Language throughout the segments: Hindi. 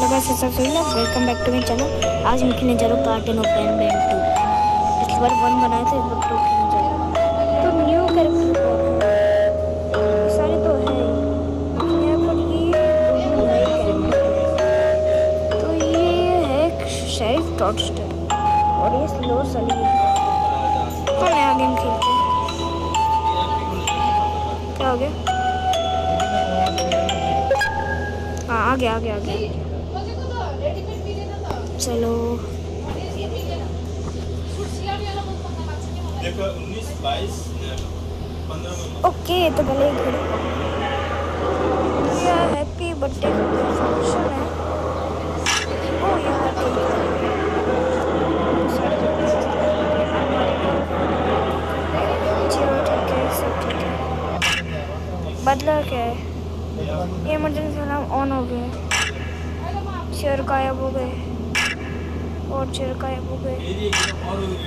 Welcome back to my channel. आज मैं खेलने जा रहा हूँ कार्टन ऑफ पेन बैंड 2। पिछली बार 1 बनाया था, इस बार 2 खेलने जा रहा हूँ। तो न्यू कैरेक्टर कौन है? ये सारे तो है ही, लेकिन यहाँ पर ये दोनों नए कैरेक्टर हैं। तो ये है शेरिफ टॉडस्टर और ये स्लो सलीम। कौन नया गेम खेलते हैं? क्या हो गया? हाँ, आ गया। चलो ओके, तो पहले हैप्पी बर्थडे का फंक्शन है। ओ यार चलो ठीक है, सब ठीक है। बदला क्या है? ये इमरजेंसी अलार्म ऑन हो गया, चेयर गायब हो गए और चेयर गायब हो गए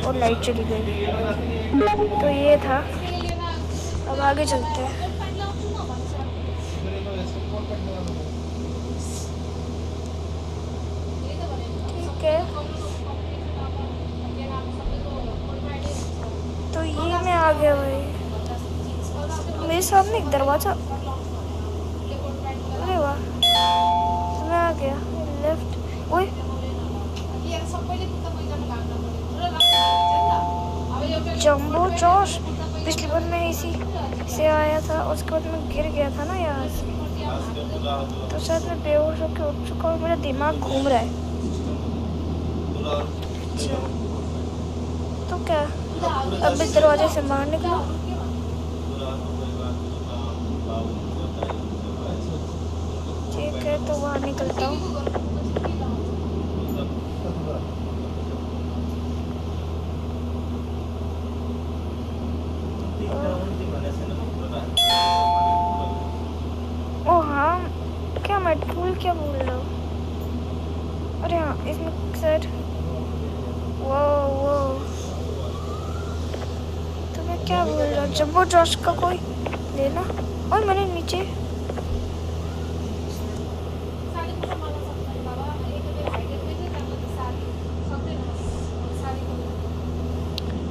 और लाइट चली गई। तो ये था, अब आगे चलते हैं। ठीक है, तो ये मैं आ गया भाई। मेरे सामने एक दरवाजा, अरे वाह, मैं आ गया। लेफ्ट, ओए जंबो जॉश। पिछली बार मैं इसी से आया था, उसके बाद मैं गिर गया था ना यहाँ से, तो शायद मैं बेहोश होकर उठ चुका हूँ। मेरा दिमाग घूम रहा है। अच्छा, तो क्या अब इस दरवाजे से बाहर निकलो? ठीक है, तो बाहर निकलता हूँ। ओ हाँ, क्या मैं टूल क्या बोल रहा हूँ? अरे हाँ, इसमें सर वो तो मैं क्या बोल रहा हूँ? जंबो जॉश का कोई लेना। और मैंने नीचे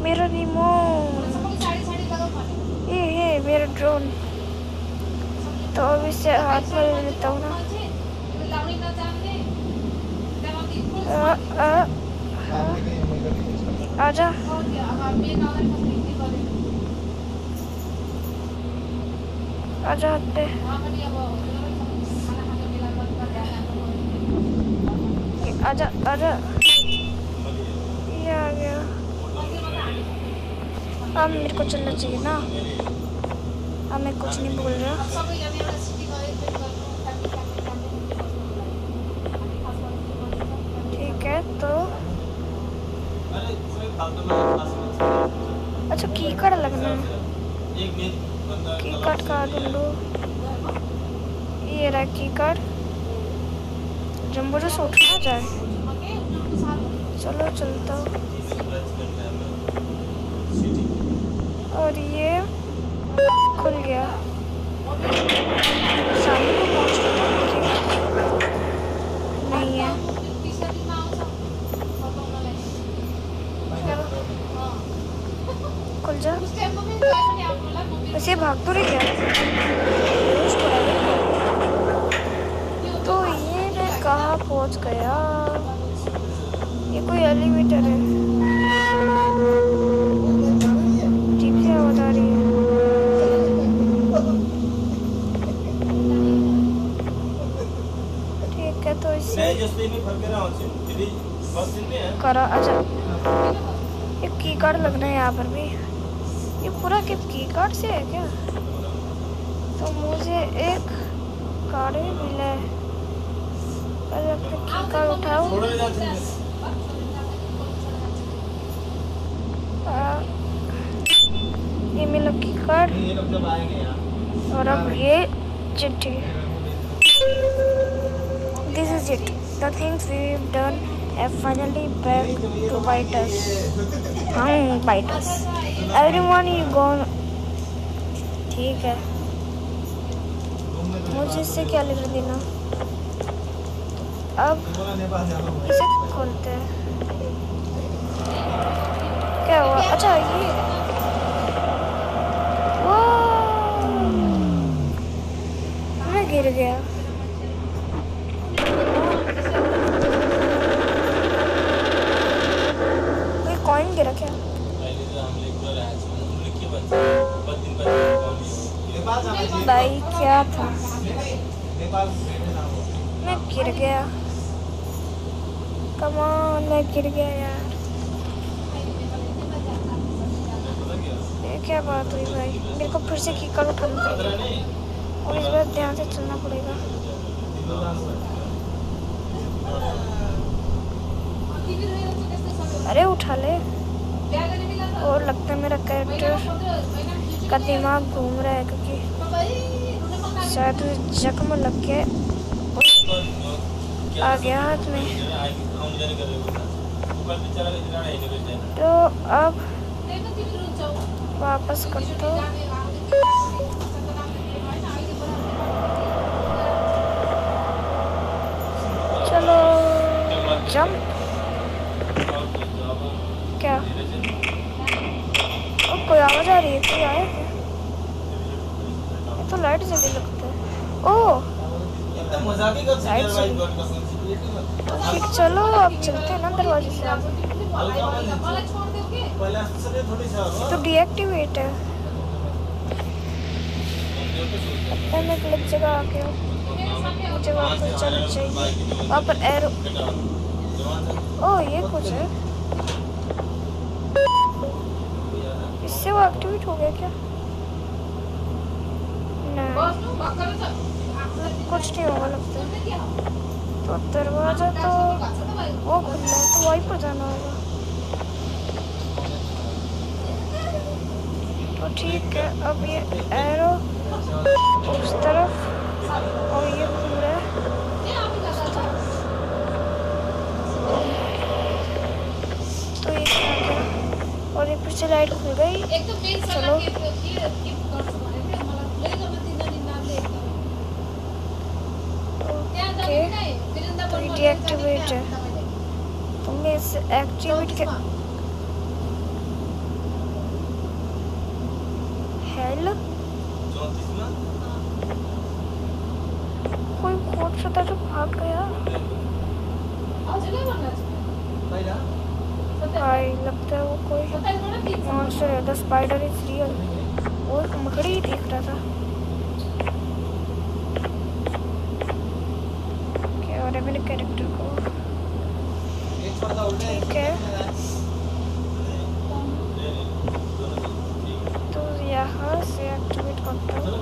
मेरा रिमोट, ये है मेरा ड्रोन। तो अब इसे हाथ में ले लेता हूँ ना। आजा, आजा हाथ पे। आजा, ये आ गया। अब मेरे को चलना चाहिए ना। अब मैं कुछ नहीं बोल रहा। ठीक है, तो अच्छा की कार्ड लगना है। की कार्ड का ढूंढो। ये रहा की कार्ड। जंबो जो उठ ना जाए। चलो चलता हूँ। और ये खुल गया। सामने को पहुँचना नहीं है। खुल जा। वैसे भाग तो रही क्या? तो ये मैं कहाँ पहुँच गया? ये कोई एलिवेटर है। जीप से आवाज आ रही है। ठीक है, तो इसे करा। अच्छा, एक की कार्ड लगना है यहाँ पर भी। ये पूरा की कार्ड से है क्या? तो मुझे एक कार्ड भी मिला है। पहले अपने की कार्ड उठाओ। ये मिला की कार्ड। और अब ये चिट्ठी। This is it. The things we've done have finally back to bite us. Bite us. Everyone you gone. ठीक है, मुझे इससे क्या लेना देना? अब इसे खोलते हैं। क्या हुआ? अच्छा ये वो मैं गिर गया। कोई कॉइन गिरा क्या? भाई क्या था? मैं गिर गया। कम ऑन, मैं गिर गया यार। ये क्या बात हुई भाई? मेरे को फिर से किक आउट करना पड़ेगा और इस बार ध्यान से चलना पड़ेगा। अरे उठा ले। और लगता है मेरा कैरेक्टर का दिमाग घूम रहा है क्योंकि शायद जख्म लग के आ गया हाथ में। तो अब वापस कर दो। चलो जंप। क्या? और कोई आवाज आ रही है? कोई आया क्या? ये तो लाइट जल्दी लगता है। ओह लाइट जल्दी। चलो अब चलते हैं ना दरवाजे से। तो डीएक्टिवेट है। मैं गलत जगह आ गया। मुझे वापस जाना चाहिए। वहाँ पर एरो। ओह ये कुछ है। इससे वो एक्टिवेट हो गया क्या? नहीं कुछ नहीं होगा लगता है। तो दरवाजा तो वो खुला है तो वहीं पर जाना होगा। तो ठीक है अब ये एरो उस तरफ और ये खुल रहा है उस तरफ। तो ये क्या गया और ये फिर से लाइट खुल गई। चलो ओके डीएक्टिवेट है। तुमने इसे एक्टिवेट किया। हेल कोई खोट था जो भाग गया। भाई लगता है वो कोई मॉन्स्टर है। The spider is real. वो एक मकड़ी दिख रहा था। क्या हो रहा है मेरे कैरेक्टर को? ठीक है तो यहाँ से एक्टिवेट करता हूँ।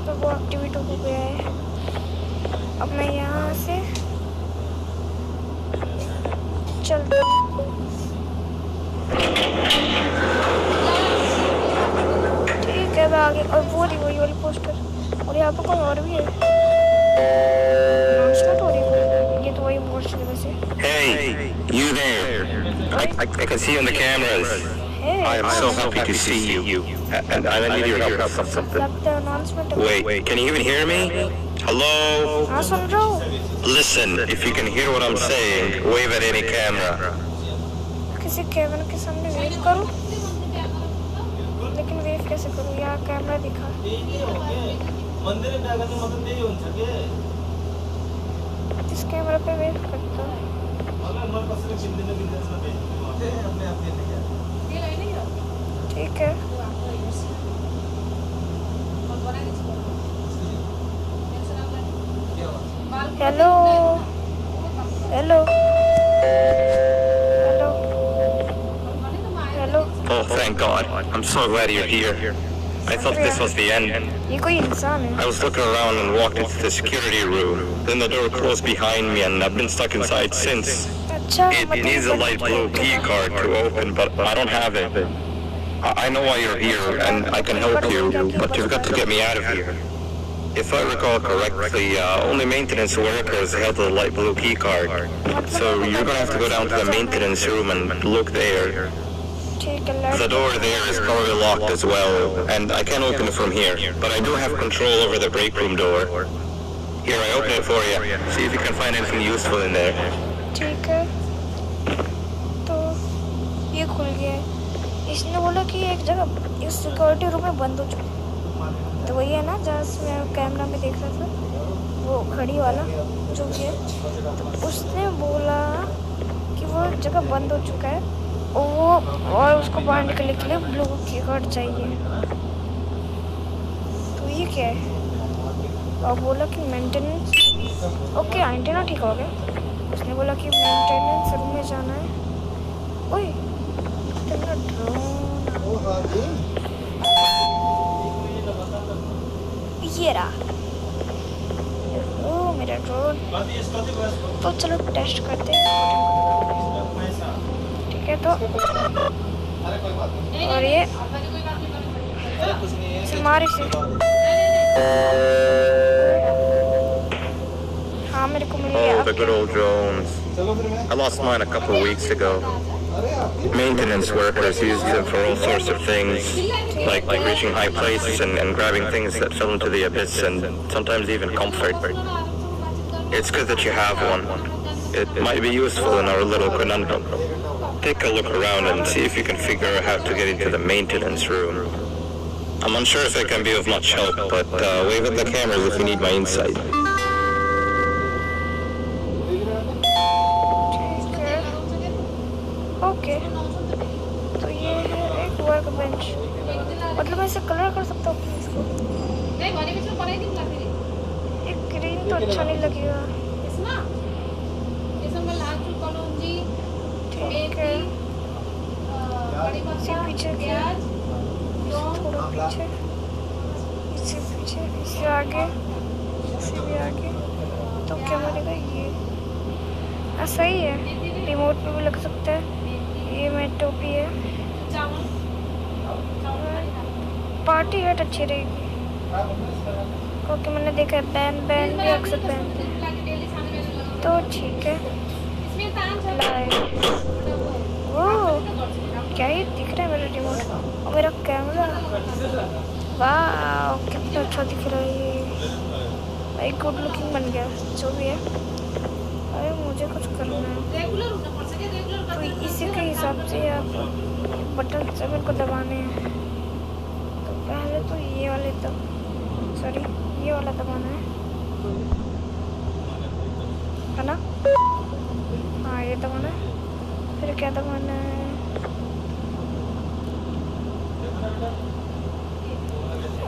तो वो एक्टिवेट हो गया है। अब मैं यहाँ से चलता हूँ। ठीक है मैं आगे। और वो रही वही वाली पोस्टर। और यहाँ पर कोई और भी है। अनाउंसमेंट हो रही है। ये तो वही मोस्टर है वैसे। Hey, you there? I can see you on the cameras. Hey, I am so happy to see you. And I need your help with something. लगता है announcement. Wait, can you even hear me? Hello? हाँ सुन रहा हूँ। Listen, if you can hear what I'm saying, wave at any camera. किसी कैमरा के सामने वेव करूँ? लेकिन वेव कैसे करूँ? यहाँ कैमरा दिखा। इस कैमरा पे वेव करता हूँ। ठीक है hello hello hello hello. Oh, thank God. I'm so glad you're here. I thought this was the end. ये कोई इंसान है। I was looking around and walked into the security room. Then the door closed behind me and I've been stuck inside since. अच्छा It needs a light blue key card to open, but I don't have it. I know why you're here and I can help you, but you've got to get me out of here. If I recall correctly, only maintenance workers held the light blue key card. So you're gonna have to go down to the maintenance room and look there. ठीक है The door there is probably locked as well, and I can't open it from here, but I do have control over the break room door. Here, I open it for you. See if you can find anything useful in there. ठीक है, तो ये खुल गया है। इसने बोला कि एक जगह इस सिक्योरिटी रूम में बंद हो चुका, तो वही है ना जहाँ से मैं कैमरा में देख रहा था, वो घड़ी वाला जो भी है। तो उसने बोला कि वो एक जगह बंद हो चुका है और उसको बाहर निकलने के लिए ब्लू की कार्ड चाहिए। तो ये क्या है? और बोला कि मेंटेनेंस, ओके एंटीना ठीक हो गया। उसने बोला कि मेंटेनेंस रूम में जाना है। ओए तेरा ड्रोन, ये रहा। ओ मेरा ड्रोन। तो चलो टेस्ट करते हैं, ठीक है। तो और ये मारे से, हाँ मेरे को मिल गया। Oh, the good old drones. I lost mine a couple of weeks ago. Maintenance workers used them for all sorts of things, like reaching high places and grabbing things that fell into the abyss, and sometimes even comfort. It's good that you have one. It might be useful in our little conundrum. Take a look around and see if you can figure out how to get into the maintenance room. I'm unsure if I can be of much help, but wave at the cameras if you need my insight. Okay, तो ये है एक वर्क बेंच। मतलब मैं इसे कलर कर सकता हूँ इसको। एक ग्रीन तो अच्छा नहीं लगेगा। ठीक है, इसे पीछे किया, थोड़ा पीछे, इससे पीछे, इससे आगे, इससे भी आगे। तो क्या बनेगा ये? सही है, रिमोट पे भी लग सकता है। ये मेरी टोपी है, पार्टी हैट अच्छी रहेगी क्योंकि मैंने देखा है बैन भी अक्सर पहनते हैं। तो ठीक है, ओह क्या ही दिख रहा है मेरा रिमोट और मेरा कैमरा। वाह कितना अच्छा दिख रहा है ये, भाई गुड लुकिंग बन गया जो भी है। अरे मुझे कुछ करना है, तो इसी के हिसाब से आप बटन 7 को दबाने हैं। तो पहले तो ये वाले ये वाला दबाना है ना? हाँ ये दबाना है। फिर क्या दबाना है?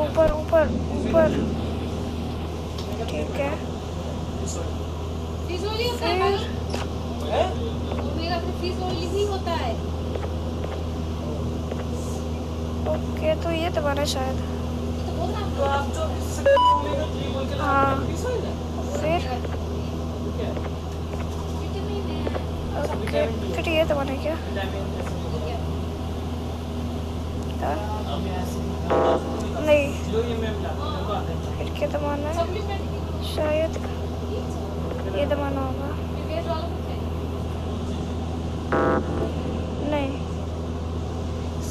ऊपर ऊपर ऊपर, ठीक है। ओके, तो ये दबाना शायद। हाँ फिर ओके, फिर ये दबाना क्या? नहीं, फिर क्या दबाना है? शायद ये दबाना होगा। नहीं,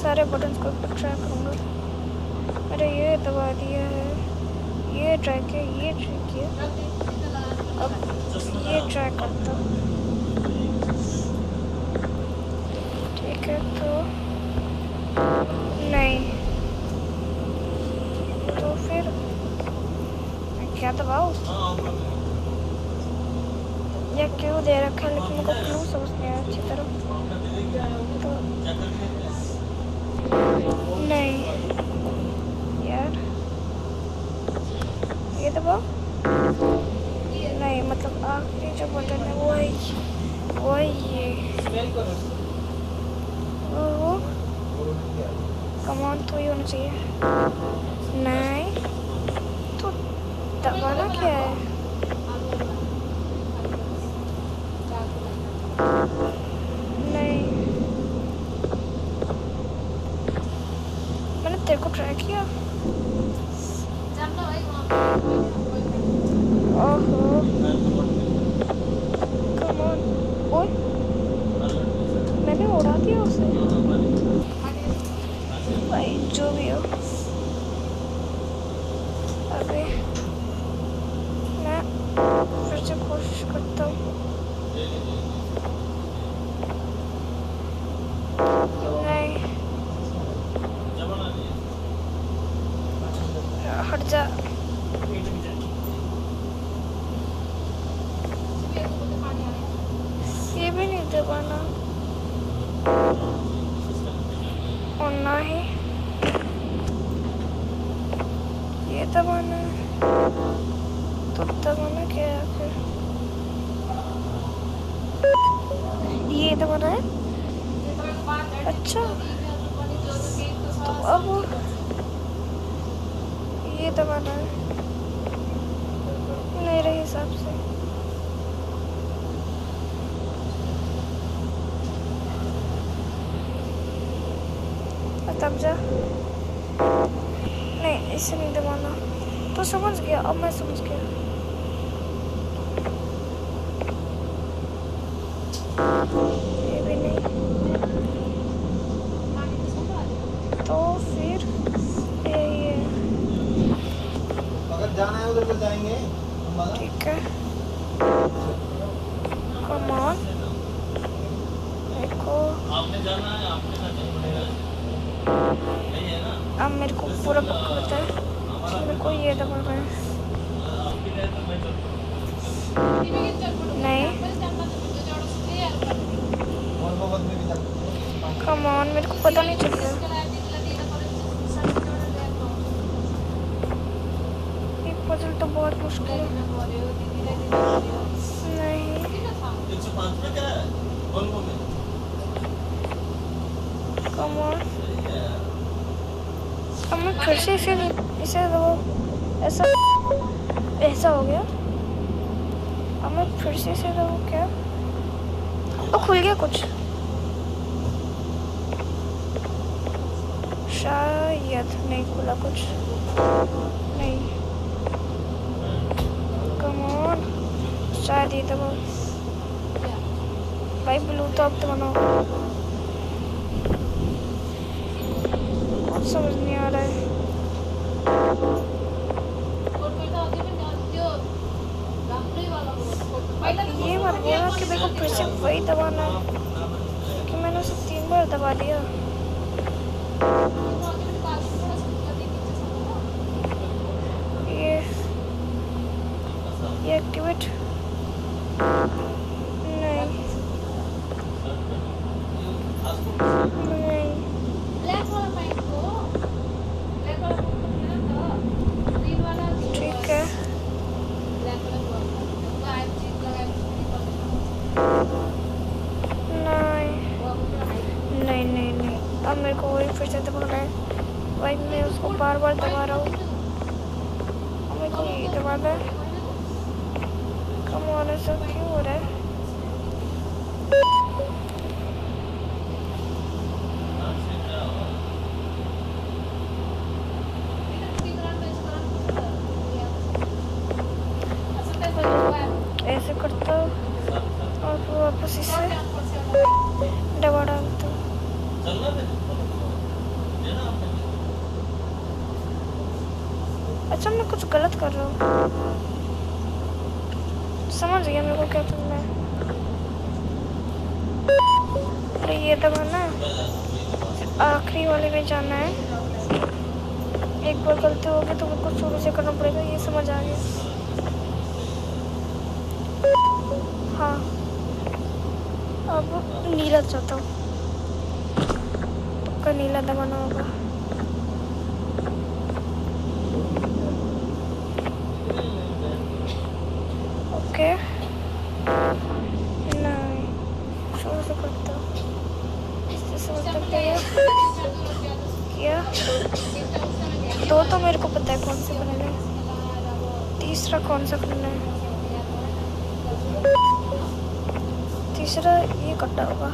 सारे बटन्स को ट्राई करूँगा। अरे ये दबा दिया है, ये ट्राई किया, ये ट्राई किया, अब ये ट्राई करता हूँ। ठीक है, तो नहीं, तो फिर मैं क्या दबाऊँ? या क्यों दे रखा है, लेकिन मेरे को क्यों समझ नहीं आया अच्छी तरह। तो नहीं यार, ये दबाओ। नहीं, मतलब आखिरी जो बटन है वो है ये। ओहो कमांड तो ही होना चाहिए। नहीं तो दबाना क्या है? नहीं, मैंने तेरे को ट्राई किया। ओहो कम ऑन, ओए मैंने उड़ा दिया उसे। भाई जो भी हो, अबे मैं कोशिश करता हूँ। नहीं, हट जा। ये भी नहीं दबाना और ना ही ये दबाना है। तो दबाना क्या है फिर? ये दबाना है। अच्छा, तो अब ये दबाना है मेरे हिसाब से। तब जा। नहीं, इसे नहीं दबाना। तो समझ गया, अब मैं समझ गया। ये भी नहीं। तो फिर यही है। अगर जाना है उधर तो जाएंगे। ठीक है, कम ऑन। देखो आपने जाना है, आपने जाना पड़ेगा। अब मेरे को पूरा पक्का होता है कि मेरे को ये दबाना है। नहीं, कम ऑन, मेरे को पता नहीं चल रहा। ये पजल तो बहुत मुश्किल है। नहीं, कम ऑन। अब मैं फिर से इसे दबाऊं। ऐसा ऐसा हो गया। अब मैं फिर से इसे दबाऊं क्या? तो खुल गया कुछ शायद। नहीं खुला कुछ। नहीं, कम ऑन। शायद ये दबाओ भाई। ब्लू तो अब तो बनाओ। कुछ समझ नहीं आ रहा है। ये मत बोलना कि मेरे को फिर से वही दबाना है, कि मैंने उसे 3 बार दबा दिया। ये एक्टिवेट नहीं। नहीं, ठीक है। नहीं नहीं नहीं नहीं, अब मेरे को वही फिर से दबाना है भाई। मैं उसको बार बार दबा रहा हूँ। अब मेरे को ये दबाना है। कम ऑन, ऐसा क्यों हो रहा है? ऐसे करता हूँ और फिर वापस इसे दबा डालता हूँ। अच्छा, मैं कुछ गलत कर रहा हूँ। समझ गया मेरे को क्या करना है। अरे ये दबाना है, आखिरी वाले में जाना है। एक बार गलती होगी तो मेरे को शुरू से करना पड़ेगा। ये समझ आ गया। हाँ, अब नीला चाहता हूँ। पक्का नीला दबाना होगा। ओके, नहीं, शुरू से करता हूँ। इससे समझ सकते हैं क्या? 2 तो मेरे को पता है कौन से बनाना है। तीसरा कौन सा करना है? तीसरा ये कट्टा होगा।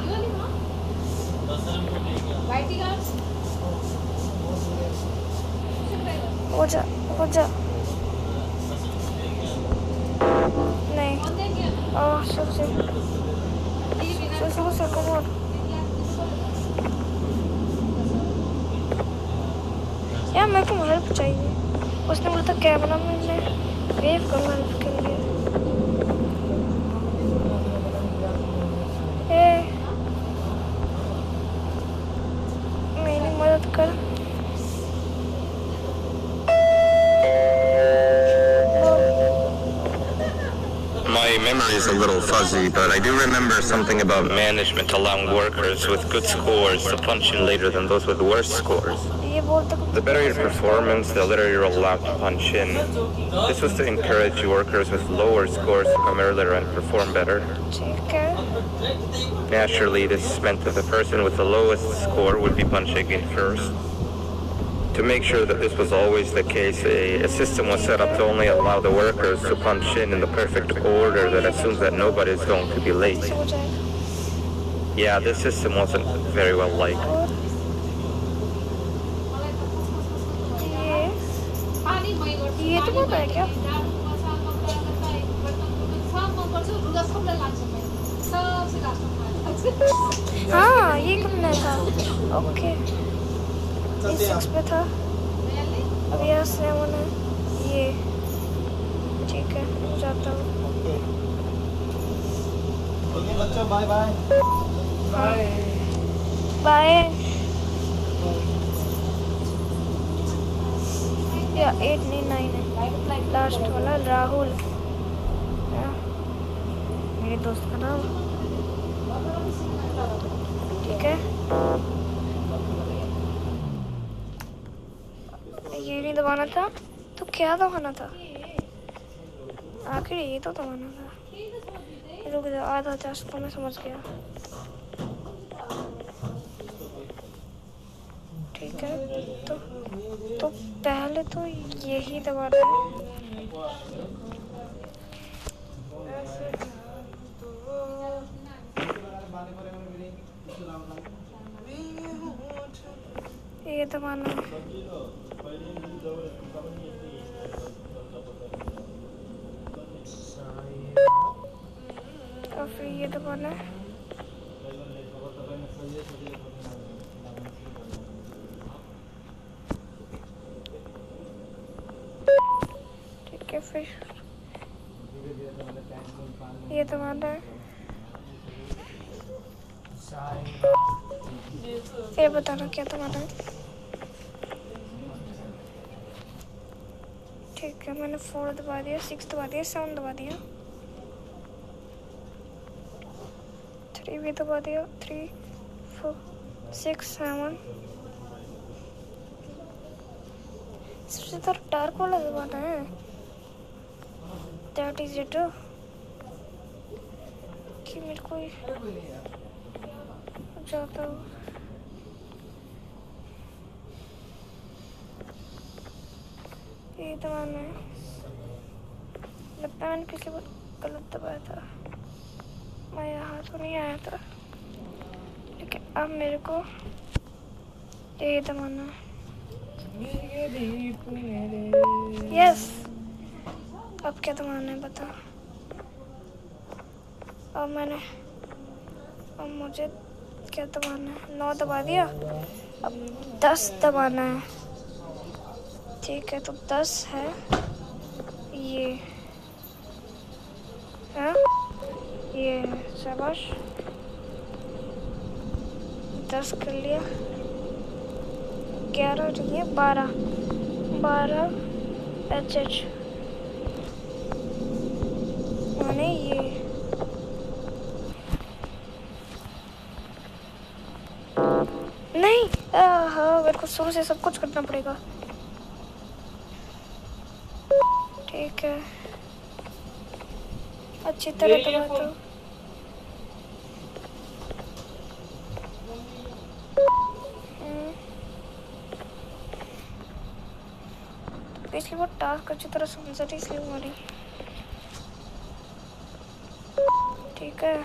हो जा, हो जा। नहीं, शुरू से कम ऑन। यार मेरे को हेल्प चाहिए। उसने बोला था क्या बना, मैंने वेव करूँ हेल्प के लिए। memory is a little fuzzy, but I do remember something about management allowing workers with good scores to punch in later than those with worse scores. ये बोलते The better your performance, the later you're allowed to punch in. This was to encourage workers with lower scores to come earlier and perform better. ठीक है Naturally, this meant that the person with the lowest score would be punching in first. To make sure that this was always the case, a system was set up to only allow the workers to punch in the perfect order that assumes that nobody is going to be late. हो जाएगा Yeah, this system wasn't very well liked. और ये तो बोल रहा है क्या हाँ ये करना था ओके ये 6 पे था अब यहाँ 7 है ये ठीक है जाता हूँ ओके बच्चों बाय बाय बाय या 8 नहीं 9 है लास्ट वाला राहुल मेरे दोस्त का नाम ठीक है ये नहीं दबाना था तो क्या दबाना था आखिर ये तो दबाना था रुक जा आधा चार्ज तो मैं समझ गया ठीक है तो पहले तो यही दबाना है ये दबाना है और फिर ये दबाना है ठीक है फिर ये दबाना है फिर बताना क्या दबाना है ठीक है मैंने 4 दबा दिया 6 दबा दिया 7 दबा दिया 3 भी दबा दिया 3 4 6 7 सबसे तो डार्क वाला दबाना है दैट इज इट कि मेरे को जाता हूँ ये दबाना है लगता है मैंने पिछली बार गलत दबाया था मैं यहाँ तो नहीं आया था लेकिन अब मेरे को ये दबाना है यस अब क्या दबाना है बता अब मुझे क्या दबाना है 9 दबा दिया अब 10 दबाना है ठीक है तो 10 है ये हाँ ये शाबाश 10 कर लिया 11 नहीं है 12 HH माने ये नहीं हाँ मेरे को शुरू से सब कुछ करना पड़ेगा ठीक है अच्छी तरह दबा दो पिछली बार टास्क अच्छी तरह समझा थी इसलिए हमारी ठीक है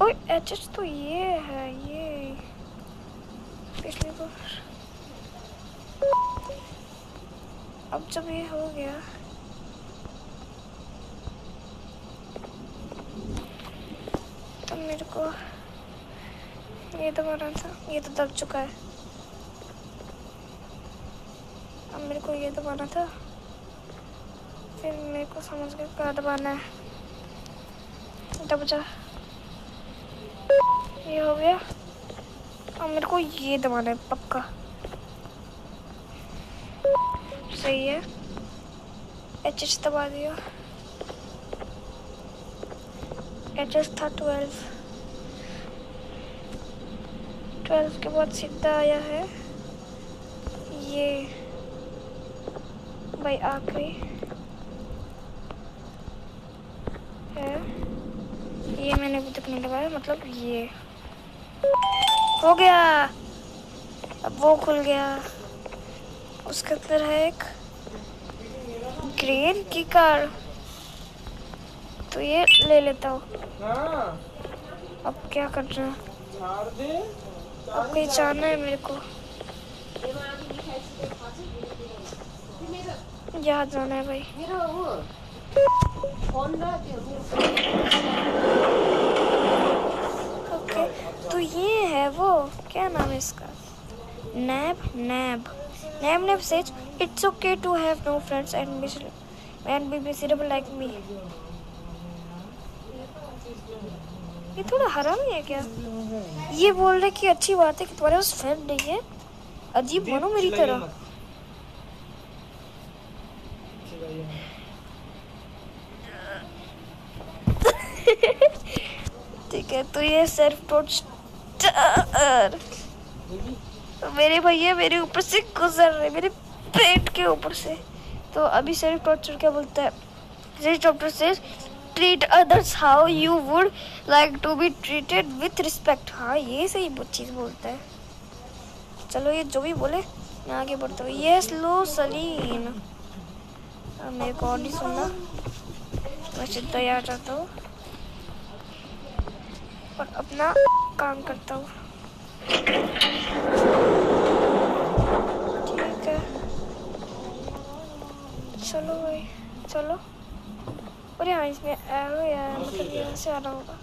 ओए एचएच तो ये है ये पिछली बार अब जब ये हो गया तब मेरे को ये दबाना था ये तो दब चुका है अब मेरे को ये दबाना था फिर मेरे को समझ गया क्या दबाना है दब जा। ये हो गया। अब मेरे को ये दबाना है पक्का। सही है। एच दबा दिया। एच था 12 के बाद सीधा आया है ये भाई आखिरी है। ये मैंने अभी तक नहीं लगाया, मतलब ये हो गया। अब वो खुल गया। उसके अंदर है एक ग्रीन की कार, तो ये ले लेता हूँ। अब क्या करना है? अब कहीं जाना है मेरे को। यहाँ जाना है भाई। ओके, तो ये है वो, क्या नाम है इसका? नैब says it's okay to have no friends and be miserable like me. ये थोड़ा हरामी है क्या? ये बोल रहे कि अच्छी बात है कि तुम्हारे पास फ्रेंड नहीं है, अजीब बनो मेरी तरह। ठीक है, तो ये सेल्फ टॉर्चर मेरे भैया मेरे ऊपर से गुजर रहे, मेरे पेट के ऊपर से। तो अभी सेल्फ टॉर्चर क्या बोलता है? This doctor says treat others how you would like to be treated with respect. हाँ, ये सही चीज़ बोलता है। चलो, ये जो भी बोले मैं आगे बढ़ता हूँ। ये स्लो सलीन, मेरे को और नहीं सुनना, मैं सीधा आ जाता हूँ और अपना काम करता हूँ। ठीक है, चलो भाई चलो। और यहाँ इसमें एरो यार, मतलब यहाँ से आना होगा।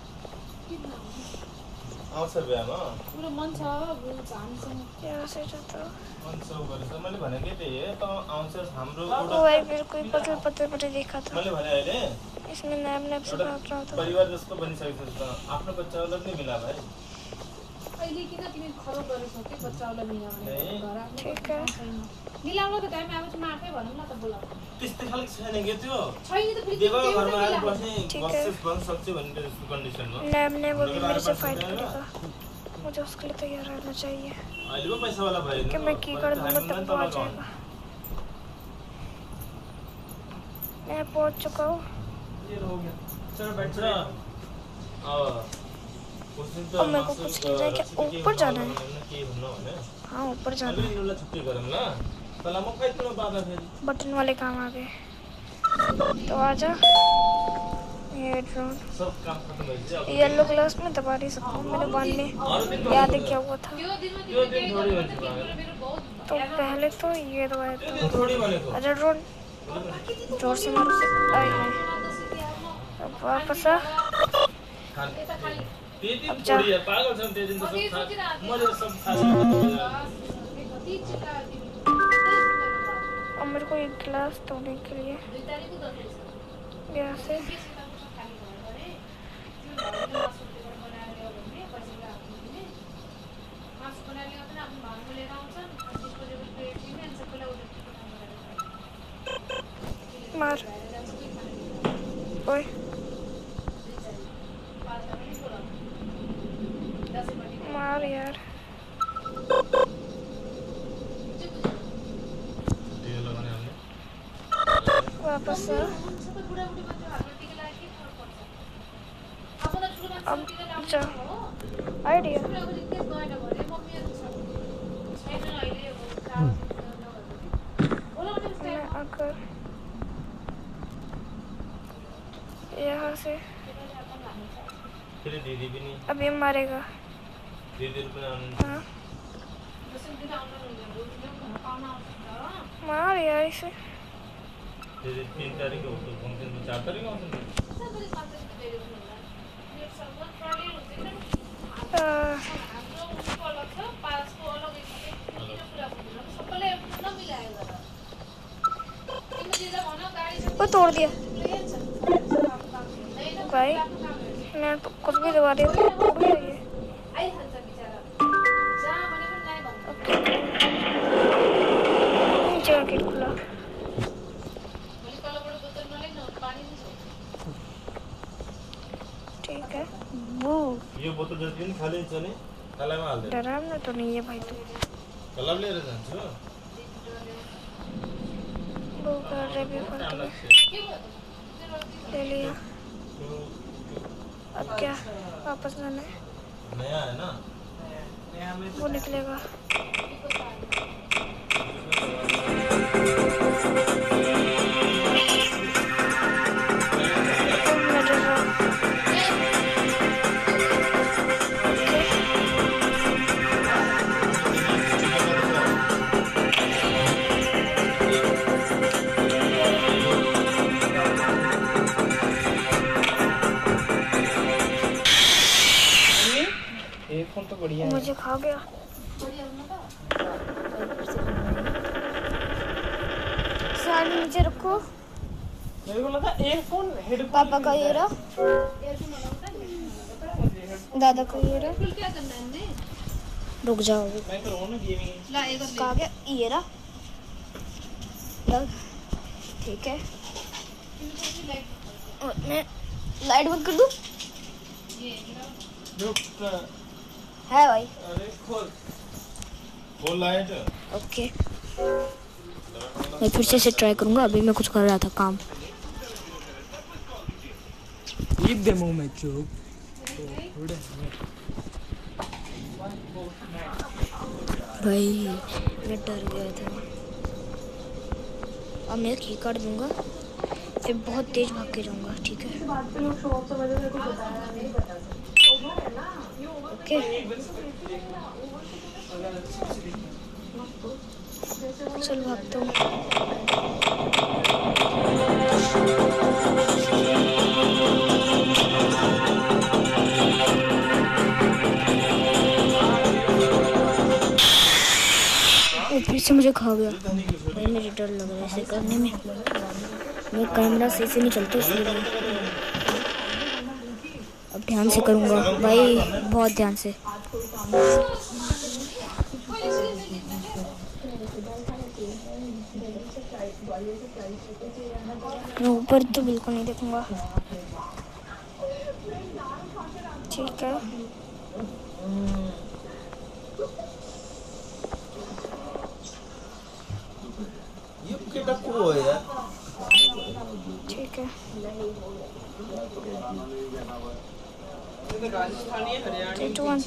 आउँछ बिहामा पुरो मन छ जानुसँग यहाँ से जाता हूँ। मन सौ गरेछ मैले भनेकै त्यही हो त आउँछ हाम्रो वो एउटा भाई मेरे को पतले देखा था, मैले भने अहिले इसमें नैब से भाग रहा था। परिवार जस्तो बनिसकेको छ त आफ्नो बच्चालाई पनि मिला भाइ अहिले किन तिमी खरो गरेछौ के बच्चालाई मिलाउने घर आफ्नो ठीक है। मिलाउन त टाइम आएपछि म आफै भनौँ न त बोलाऊ त्यस्तै खालको छैन के त्यो छैन त फेरि देवा घरमा आएर बस्ने ठीक है। बसेस बन्न सक्छ भन्ने त्यस्तो कन्डिसनमा नैब ने वो भी मेरे से फाइट करेगा, मुझे उसके लिए तैयार रहना चाहिए अहिले पो पैसा वाला भयो कि मैं की कर दूंगा तब वो आ जाएगा। मैं पहुंच चुका हूँ। ये हो गया चलो बैठ जा अब उस दिन अब मेरे को कुछ नहीं है, क्या ऊपर जाना है? के भन्नु भने हाँ, ऊपर जाना अहिले है। इनलाई छुट्टी गरौँ ल तँलाई म खाइदिनु बाबा फेरि बटन वाले काम आ गए, तो आजा। ये ड्रोन सब काम खत्म भइसक्यो अब येलो ग्लास में दबा नहीं सकता हूँ, मैंने वन में याद है क्या हुआ था। त्यो दिनमा यो दिन थोडी हुन्छ मेरो बहुत तो पहले तो ये दबाया था। यो थोडी भनेको आजा ड्रोन, जोर से मारो से। आए हाय, अब वापस आ। त्यो दिन अब जा। थोडी यार पागल छन् त्यो दिन त सब मैले सब थाहा कति चिका तिमी अब मेरे को एक गिलास धोने के लिए यहाँ से मार। ओए मार यार। त्यो लगाउने हामीले वापस आ। अब जा। आइडिया मैं अगर यहाँ से फेरि दिदी पनि अब ये मारेगा। दिदीहरू पनि आउनु हाँ, मार यार इसे। दिदी 3 तारिकको हो फङ्सन त 4 तारिक आउँछ नि वो तोड़ दिया भाई, मैं तो कुछ भी दबा रही हूँ तो भी है। आई हल्का बेचारा जा मने पर नहीं बंद नीचे का गेट खुला। बोली कल बड़े बोतल में लेना पानी नहीं ठीक है वो ये बोतल जल्दी नहीं खाली चले कला में डाल दे। डरावना तो नहीं है भाई तू। कला ले रहे हैं जो वो कर रहे भी फर्क ले लिया। अब क्या वापस जाना है? नया है ना वो निकलेगा। तो बढ़िया है। मुझे खा गया। सारे नीचे रखो। मेरे को लगा एयरफोन हेडफोन पापा का ये रहा, दादा का ये रहा। फिर क्या करना है इनने रुक जाओ। मैं कर रहा हूं ना गेमिंग। ला एक और कहा गया ये रहा। ठीक है और मैं लाइट बंद कर दूं? रुक है भाई। अरे खोल लाइट। ओके मैं फिर से ट्राई करूंगा। अभी मैं कुछ कर रहा था काम। ईद डेमो में चुप भाई मैं डर गया था। अब मैं की काट दूंगा फिर बहुत तेज भाग के जाऊंगा। ठीक है ओके चल भागता हूँ। फिर से मुझे खा गया भाई। मुझे डर लग रहा है ऐसे करने में। मैं कैमरा सही से नहीं चलता इसलिए अब ध्यान से करूँगा भाई, बहुत ध्यान से। मैं ऊपर तो बिल्कुल नहीं देखूंगा। ठीक है ये कितना को है यार। ठीक है ये तो राजस्थानी है हरियाणवी 3 2 1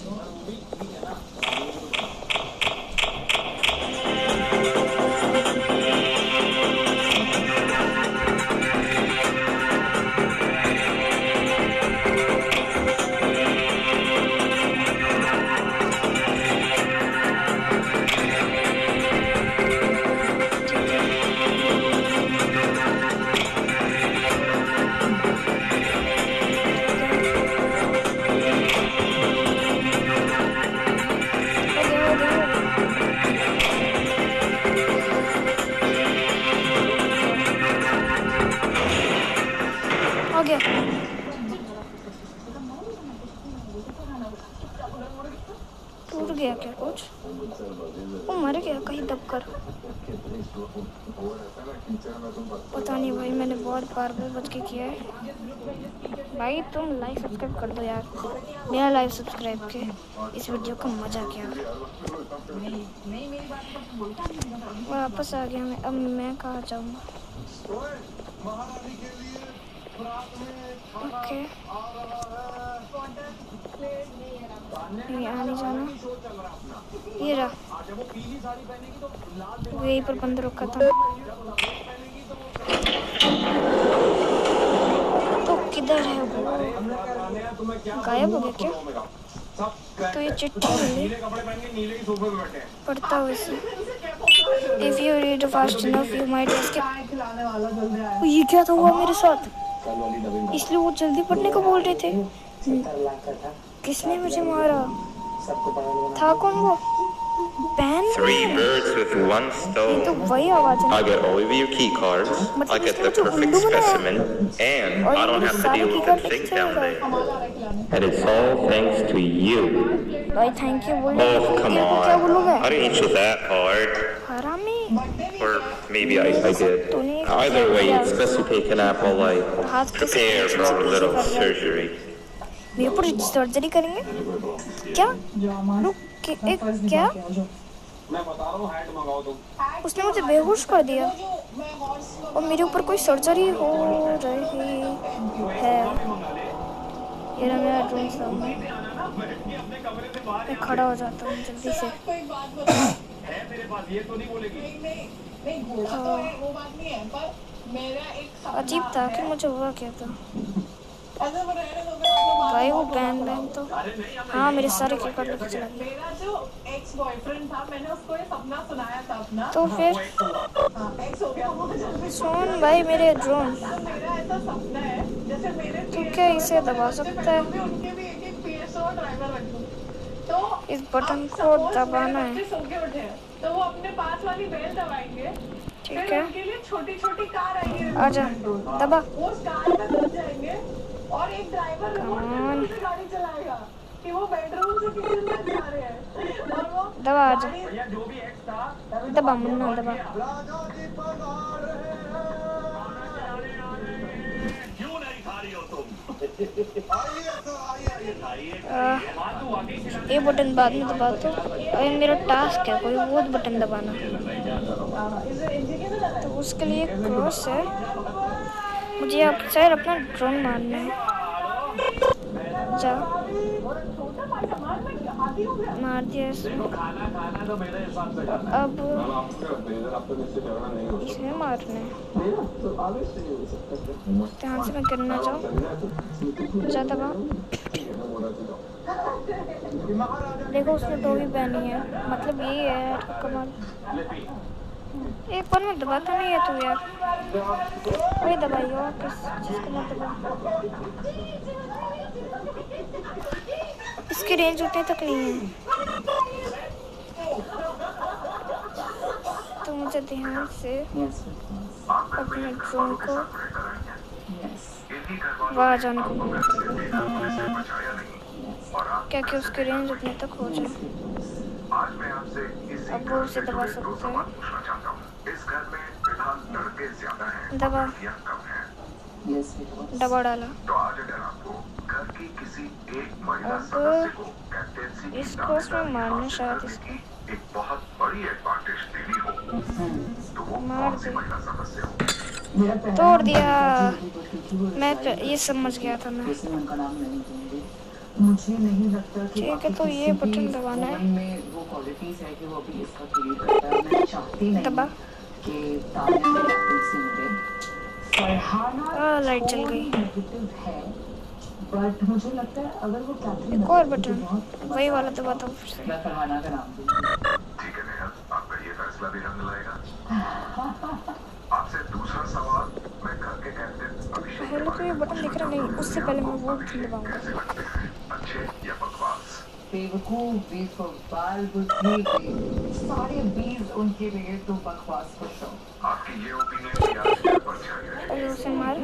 हो गया। टूट गया क्या कुछ? वो मर गया कहीं दबकर। पता नहीं भाई, मैंने बहुत बार बच के किया है। भाई तुम लाइक सब्सक्राइब कर दो यार, मेरा लाइव सब्सक्राइब के इस वीडियो का मजा क्या। वापस आ गया मैं। अब मैं कहाँ जाऊँगा? ओके नहीं आने जाना। ये रहा, यहीं पर बंद रखा था। तो किधर है वो? गायब हो गया क्या? तो ये चिट्ठी मिली, पढ़ता हूँ इसे। If you read fast enough, you might escape. ये क्या था हुआ मेरे साथ? इसलिए वो जल्दी पढ़ने को बोल रहे थे। किसने मुझे मारा था? कौन वो? बैन 3 birds with one ये stone. तो वही आवाज है I get all of your key cards, I get the perfect specimen, and I don't have to deal with that thing down there. And it's all thanks to you. भाई थैंक यू बोल Oh, come क्या on. बोलूं मैं I didn't hit you that hard. हरामी Or maybe I did. Either way, it's best to take a nap while I prepare for our little surgery. मेरे पर सर्जरी करेंगे क्या रुक क्या उसने मुझे बेहोश कर दिया और मेरे ऊपर कोई सर्जरी हो रही है। ये रहा मेरा ड्रोन सामने, मैं खड़ा हो जाता हूँ जल्दी से। अजीब था कि मुझे हुआ क्या था भाई वो बैन तो हाँ मेरे सारे क्रिकेट लेके चला गया। मेरा जो एक्स बॉयफ्रेंड था मैंने उसको ये सपना सुनाया था अपना, तो फिर एक्स हो गया सुन भाई मेरे ड्रोन मेरा ऐसा सपना है जैसे मेरे तू क्या इसे दबा सकता है? उनके भी एक PSO ड्राइवर रख दूं तो इस बटन को दबाना है सो के उठे तो वो अपने पास वाली बेल दबाएंगे, ठीक है उनके लिए छोटी छोटी कार आएगी, आजा दबा वो उस कार में घुस जाएंगे और एक ड्राइवर रिमोट से गाड़ी चलाएगा कि वो बेडरूम से किचन तक जा रहे हैं और वो दबा आजा दबा मुन्ना दबा। ये बटन बाद में दबा तो अभी मेरा टास्क है कोई वो बटन दबाना तो उसके लिए क्रॉस है मुझे अब शायद अपना ड्रोन मारना है। जा मार दिया इसमें अब इसमें मारना है ध्यान से मैं गिरना चाहूँ जा दबा। देखो उसने दो ही पहनी है मतलब ये है कमाल। एक बार में दबाता नहीं है तू यार वही दबाई और किस चीज़ को मत दबा। इसकी रेंज उतने तक नहीं है तो मुझे ध्यान से अपने ड्रोन को वहाँ जाने को क्या कि उसकी रेंज उतने तक हो जाए। अब वो उसे दबा सकते हैं दबा दबा डाला। अब इसको उसमें मारना शायद इसको मार दे तोड़ दिया। मैं ये समझ गया था मैं मुझे नहीं लगता कि ठीक है तो ये बटन दबाना है में वो क्वालिटीज है कि वो अभी इसका क्रिएट करता है। मैं चाहती नहीं दबा कि ताने मेरे दिल से मिले। फरहाना लाइट चल गई नेगेटिव है बट मुझे लगता है अगर वो कैप्टन एक और बटन वही वाला दबाता हूँ फिर से। मैं फरहाना का नाम दूंगी। ठीक है नेहा, आपका ये फैसला भी रंग लाएगा। आपसे दूसरा सवाल मैं घर के कैप्टन अभिषेक पहले तो ये बटन दिख रहा नहीं उससे पहले मैं वो बटन दबाऊंगा। कैसे लगते हैं, अच्छे या बकवास? बेवकूफ बेफबाल बुद्धि सारे बीज उनके लिए तो बकवास का शौक। आपकी ये ओपिनियन क्या पर छाया है? पहले उसे मार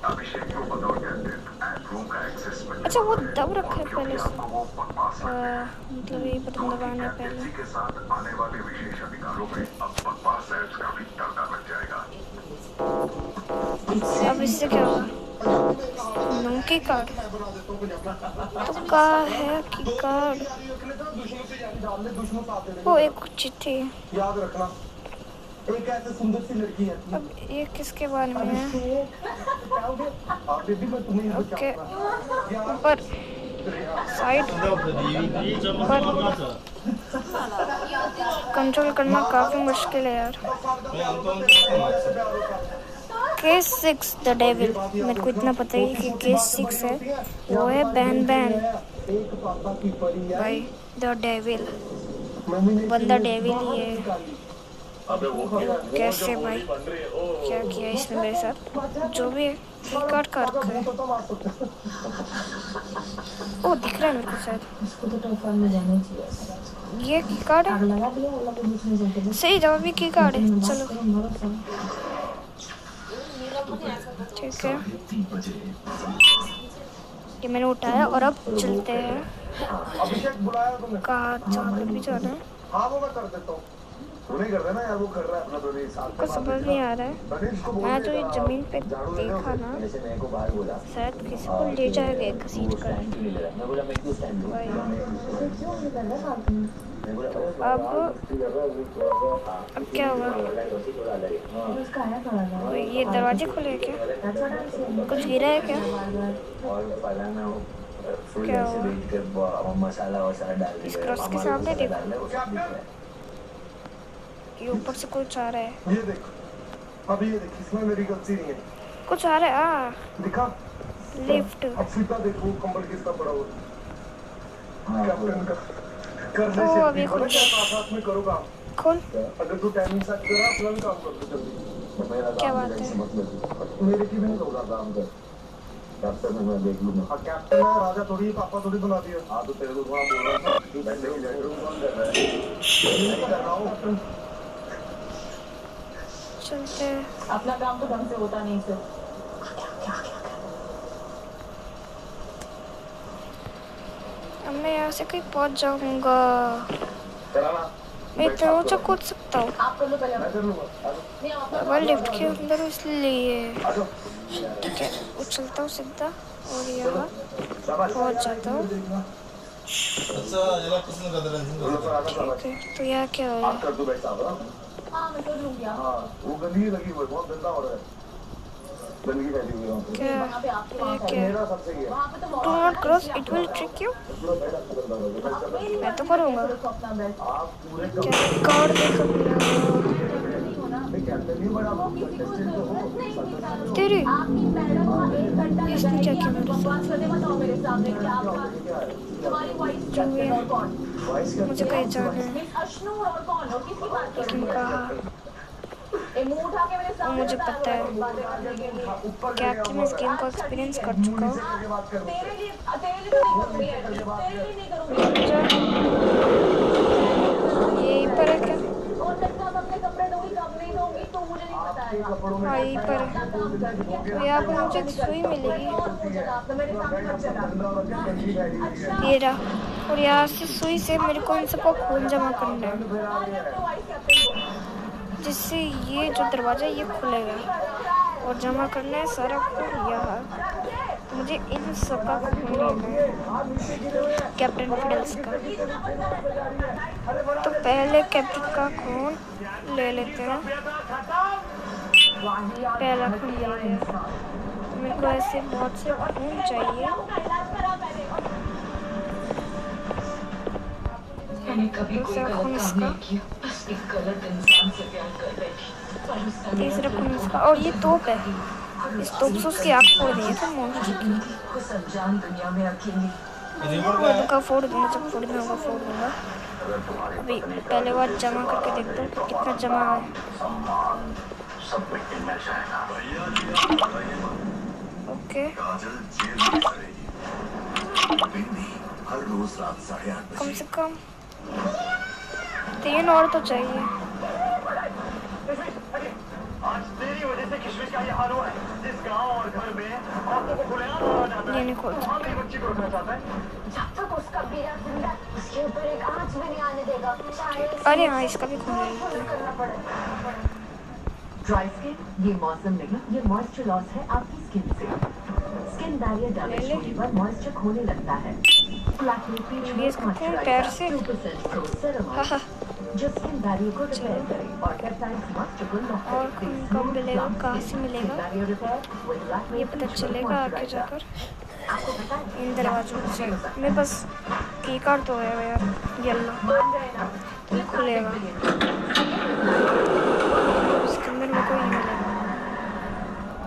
अभिषेक को बतौर कैप्टन एंड रूम का एक्सेस में अच्छा वो दब रखा है पहले से वो बकवास मतलब ये बटन दबाना है पहले। कैप्टनसी के साथ आने वाले विशेष अधिकारों में अब बकवास एड्स का भी पर्दा लग जाएगा। अब इससे क्या होगा नंकी कार्ड तो का है की कार्ड वो एक चिट्ठी याद रखना एक ऐसे सुंदर सी लड़की है। अब ये किसके बारे में है ओके ऊपर साइड पर कंट्रोल करना काफी मुश्किल है यार। केस 6 द डेविल मेरे को इतना पता ही कि केस 6 है वो है बैन बैन भाई द डेविल बंदा डेविल ही है। कैसे भाई क्या किया इसने मेरे साथ जो भी है रिकॉर्ड कर रखा है। ओ दिख रहा है मेरे को शायद इसको तो टॉप 1 में जाना चाहिए। ये की कार्ड है, सही जवाब भी की कार्ड है। चलो ठीक है, ये मैंने उठाया और अब चलते हैं। अभिषेक बुलाया तुम्हें? कहाँ जहाँ पर भी जाना है। हाँ वो मैं कर देता हूँ, वो नहीं कर देना यार, वो कर रहा है अपना तो नहीं साथ को समझ नहीं आ रहा है। मैं जो ये जमीन पे देखा ना, शायद किसी को ले जाएगा घसीट कर। अब क्या हुआ? ये दरवाजे खुले हैं क्या? कुछ गिरा है क्या? क्या हुआ? मसाला वसाला डाल इस क्रॉस के सामने देखो, ये ऊपर से कुछ आ रहा है। ये देख, अभी ये देख, इसमें मेरी गलती नहीं है। कुछ आ रहा है। दिखा लिफ्ट। अब फीता देखो, कंबल किसका पड़ा हुआ है, कैप्टन का। कर ले ओ, से अभी खुल गया। साथ में करो काम। खोल। अगर तू टाइमिंग सेट करा अपना भी काम कर दे जल्दी। क्या बात है? मेरे की भी नहीं होगा काम कर। कैप्टन में मैं देख लूंगा। हाँ कैप्टन है, राजा थोड़ी, पापा थोड़ी बना दिया। हाँ तो तेरे को थोड़ा बोल रहा था तू बैठे ही जाएगा, कौन कर रहा है? नहीं कर रहा हूँ। चलते हैं। अपना काम तो ढंग से होता नहीं सर। अब मैं यहाँ से कहीं पहुँच जाऊँगा। मैं इतना ऊँचा कूद सकता हूँ। आप कर लो पहले। मैं कर लूंगा। नहीं आप मैं लिफ्ट के अंदर हूँ इसलिए। ठीक है, उछलता हूँ सीधा और यहाँ पहुँच जाता हूँ। ठीक है, तो यहाँ क्या हो रहा है? कर दो भाई साहब। हाँ मैं कर लूँगी। हाँ वो गंदगी लगी हुई है, बहुत गंदा हो रहा है, गंदगी फैली हुई है वहाँ पे। क्या? वहाँ पे आपके वहाँ क्या? मेरा सबसे ही है। वहाँ पे तो Do not cross, it will trick you. मैं तो करूँगा। अपना बेस्ट। आप पूरे क्या कार्ड देखो मेरा। कैप्टन नहीं बड़ा तेरी आपकी मैडम का 1 घंटा इसने क्या किया मेरे साथ? बकवास करने बताओ मेरे सामने क्या आपका तुम्हारी वॉइस कैप्टन और कौन? मुझे कहीं जाना है। मिस अश्नूर और कौन हो? किसकी बात कर लेकिन रही कहा है? ए मुंह उठा के मेरे सामने मुझे बता पता है। दो बातें करने के लिए। क्या कि मैं इस गेम को एक्सपीरियंस कर चुका हूँ। तेरे लिए तो नहीं करूँगी, तेरे लिए नहीं करूँगी। यहीं पर है क्या? और तक तो अपने कपड़े दूंगी, कब नहीं दूंगी तो मुझे नहीं पता है। हाँ यहीं पर है। तो यहाँ पर मुझे एक सुई मिलेगी। तो मेरे सामने मत चला। ये रहा। और यहाँ से सुई से मेरे को इन सबको खून जमा करना है, जिससे ये जो दरवाजा ये खुलेगा और जमा करना है सारा खून यहाँ। तो मुझे इन सब का खून लेना है, कैप्टन फिडल्स का। तो पहले कैप्टन का खून ले लेते हैं। पहला खून ले लिया। मेरे को ऐसे बहुत से खून चाहिए। मैंने कभी कोई दूसरा खून गलत काम इसका, नहीं किया, बस एक गलत इंसान से प्यार कर रही थी। पर उसका तीसरा खून इसका। और ये तोप है, इस तोप से उसकी आँख फोड़ दी है तो मौत की। उस अनजान दुनिया में अकेली का फोड़ दूंगा, जब फोड़ना होगा फोड़ दूंगा। अभी पहले बार जमा करके देखता हूँ कितना जमा है। ओके, हर रोज रात 8:30 कम से कम 3 और तो चाहिए। आज तेरी वजह से किशमिश का ये हाल हुआ है। जिस गांव और घर में औरतों को खुलेआम रखा जाता ये है, नहीं खोल वहाँ सकते। मेरी बच्ची को रखना चाहता है। जब तक उसका बेटा जिंदा उसके ऊपर एक आंच भी नहीं आने देगा, चाहे अरे हाँ, इसका भी खून ले लेते हैं। करना पड़े। ड्राई स्किन, ये मौसम नहीं, ये मॉइस्चर लॉस है आपकी स्किन से। स्किन बैरियर डैमेज होने पर मॉइस्चर खोने लगता है। ये इसका खून पैर से। हाँ हाँ, जो स्किन बैरियर को रिपेयर करे और पेप्टाइड्स मॉइस्चर को लॉक और करे। खून कब मिलेगा, कहाँ से मिलेगा, ये पता चलेगा आगे जाकर इन दरवाजों से। मेरे पास की कार्ड तो है यार, येलो, ये खुलेगा। इसके अंदर मेरे को ये मिलेगा।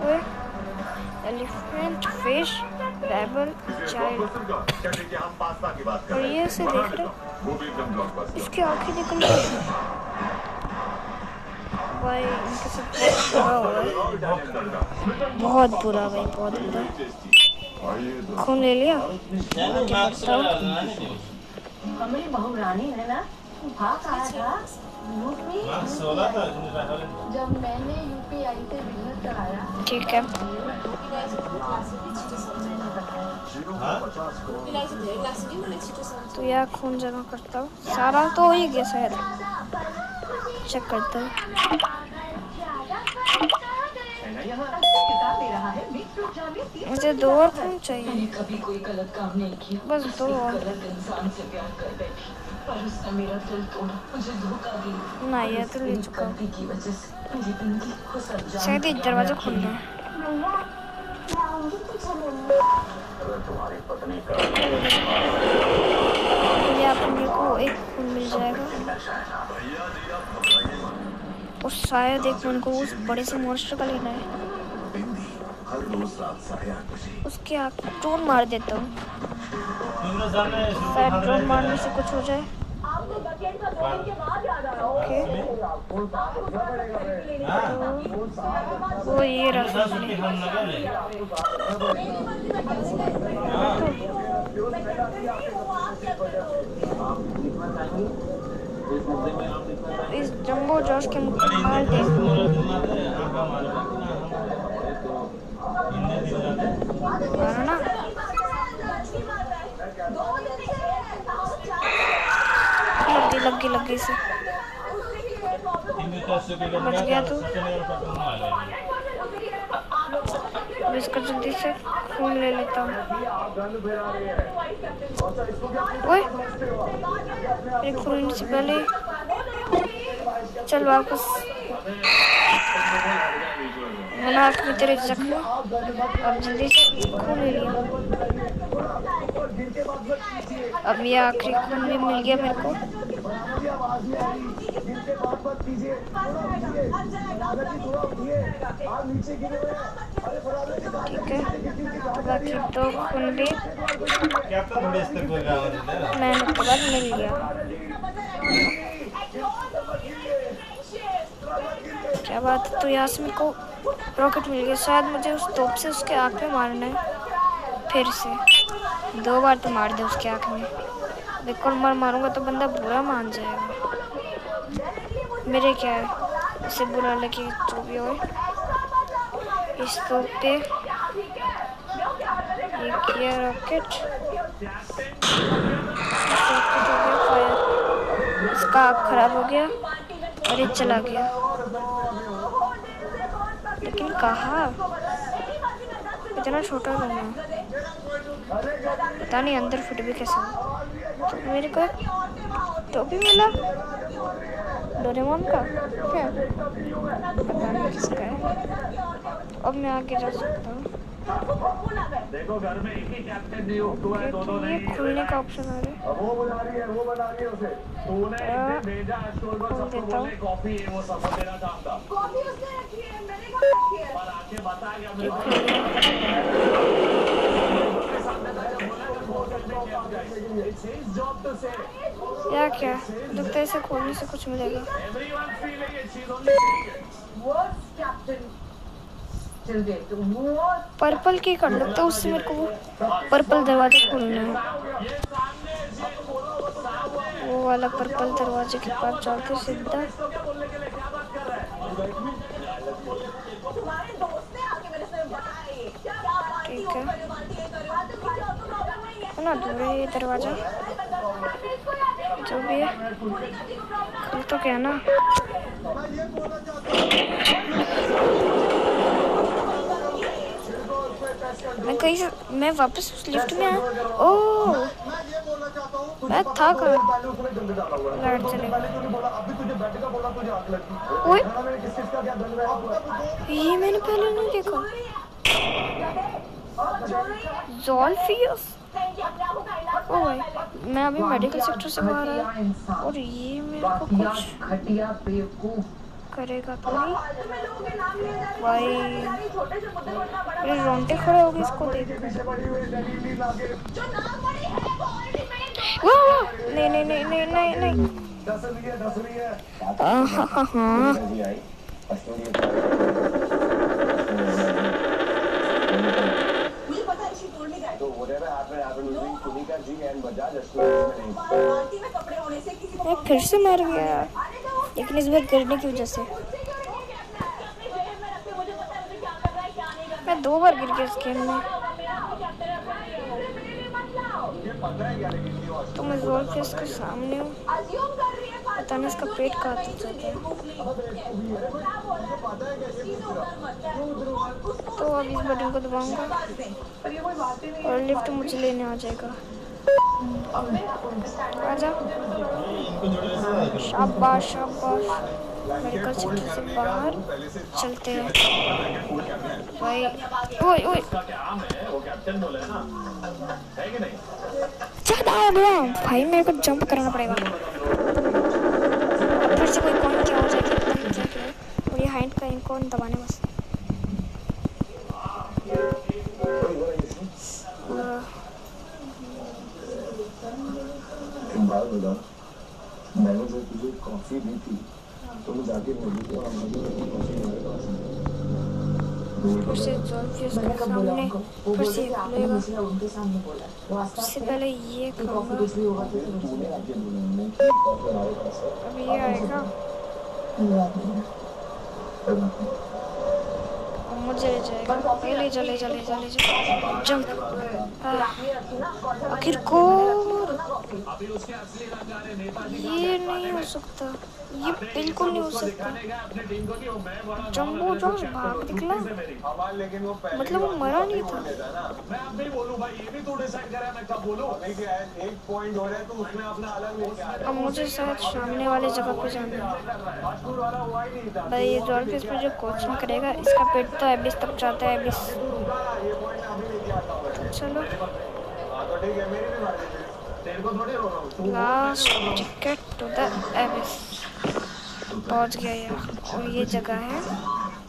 ओए, एलिफेंट, फिश, रैबल, चाइल्ड। हम पास्ता की बात कर और रहे ये से देख रहे हो, वो भी एकदम ब्लॉकबस्टर। इसकी आंखें निकल गई। भाई इनके साथ बहुत बुरा हो रहा है, बहुत बुरा भाई, बहुत बुरा। आइए दो। खून ले लिया। आगे बढ़ता हूँ। लगाने दो। ये हमारी बहू रानी है ना, भाग आया था यूपी। हाँ 16 था इसने रखा है। जब मैंने यूपी आई से बिजनेस कराया, ठीक है। तो यार खून जमा करता हूँ, सारा तो हो ही गया शायद, चेक करता हूँ। दे रहा है मुझे 2 और खून चाहिए, कभी कोई गलत काम नहीं किया, बस 2 और। गलत इंसान से प्यार कर बैठी, पर उसने मेरा दिल तोड़ा, मुझे धोखा दिया। ना ये तो ले चुका हूँ, गलती की वजह से मेरी जिंदगी को सजा। शायद ये दरवाजा खुलना है। तुम्हारी पत्नी का ये अपने को एक खून मिल जाएगा, और शायद एक खून को उस बड़े से मॉन्स्टर का लेना है। हर रोज रात 8:30 बजे उसके आँख ड्रोन मार देता हूँ, इंद्र सर ने शायद ड्रोन मारने से कुछ हो जाए। ओके, वो ये रहा सामने। हम लगा ले। इस जंबो जॉश के मुख में मार दे। मारना लग गई से बच गया तू। अब इसका जल्दी से खून ले लेता हूँ। ओए, एक खून से पहले चल वापस नाक में तेरे जख्म। अब जल्दी से खून ले लिया। अब ये आखिरी खून भी मिल गया मेरे को। ठीक है, बाकी 2 खून भी मेहनत के बाद मिल गया। क्या बात है। तो यहाँ से मेरे को रॉकेट मिल गया। शायद मुझे उस तोप से उसके आँख में मारना है फिर से। 2 बार तो मार दे उसके आँख में। एक और बार मारूंगा तो बंदा बुरा मान जाएगा। मेरे क्या है, इसे बुरा लगे जो भी हो। इस तोप पे ये किया रॉकेट हो गया फायर। इसका आँख खराब हो गया और ये चला गया। लेकिन कहाँ, इतना छोटा रूम है, पता नहीं अंदर फिट भी कैसे हो। तो मेरे को एक टोपी मिला डोरेमोन का, क्या पता नहीं किसका है। अब मैं आगे जा सकता हूँ। देखो घर में एक ही कैप्टन नहीं हो, तू है दोनों ये नहीं। खुलने का ऑप्शन आ रहा है। वो बना रही है उसे। तूने एक दिन भेजा स्टोर पर सबको बोले कॉफी है, वो सब तेरा काम था। कॉफी उसने रखी है, मैंने कहाँ रखी है? पर आके बता क्या ये खुल गया। जॉब टू से या क्या लगता है, इसे खोलने से कुछ मिलेगा। एवरीवन फील ये चीज only worst captain till date, worst. Purple की कर लगता है, उससे मेरे को वो पर्पल दरवाजा खोलना है। वो वाला पर्पल दरवाजे के पास जाते सीधा। तुम्हारे दोस्त ने आके मेरे से बताया ये। क्या बात ठीक है, है ना दूर है ये दरवाजा, जो भी है खुल तो क्या ना। मैं कहीं से, मैं वापस उस लिफ्ट में आया। ओह, मैं था कहाँ, लाइट चलेगा। ओए, ये मैंने पहले नहीं देखा। ज़ोल्फियस। ओ भाई, मैं अभी मेडिकल सेक्टर से बाहर आया और ये मेरे को कुछ घटिया बेवकूफ करेगा तो नहीं भाई। मेरे रोंगटे खड़े हो गए इसको देख। वाह, नहीं नहीं नहीं नहीं नहीं नहीं। हाँ हाँ हाँ, मुझे पता है she told me that. So whatever happened, happened with me. Sunika ji and Bajaj astrology में नहीं। बाल्टी में कपड़े होने से किसी को मैं फिर से मर गया, लेकिन इस बार गिरने की वजह से। मैं 2 बार गिर गया इस गेम में। तो मैं जोर के इसके सामने हूँ, पता नहीं इसका पेट कहाँ तक जाता है। तो अब इस बटन को दबाऊंगा और लिफ्ट मुझे लेने आ जाएगा। आजा, शाबाश शाबाश। मेडिकल सिटी से बाहर चलते हैं भाई। ओए ओए, ज़्यादा हो गया भाई, मेरे को जंप करना पड़ेगा। फिर से कोई कौन क्या हो जाएगा, पता नहीं क्या क्या है। और ये हाइट का कौन दबाने बस। बात बता, मैंने जो तुझे कॉफी दी थी तो मैं जाके बोली तो फिर से जॉर्जियस के सामने फिर से खुलेगा। उससे पहले ये खाऊंगा, अब ये आएगा और मुझे ले जाएगा। ले जा ले जा ले जा ले जा, जंप। आखिर को ये नहीं हो सकता, ये बिल्कुल नहीं हो सकता। जंबो जंप भाग निकला, मतलब वो मरा नहीं था। मैं अब भी बोलूं भाई, ये भी तू डिसाइड करे मैं कब बोलूं। नहीं है, एक पॉइंट हो रहा है तो उसमें अपना अलग लेके आ रहा है। अब मुझे शायद सामने वाले जगह पे जाना है भाई। ये जॉर्जियस पे जो कोचिंग करेगा, इसका पेट तो एबिस तक जाता है। एबिस चलो, last ticket to the abyss पहुंच गया यार। और ये जगह है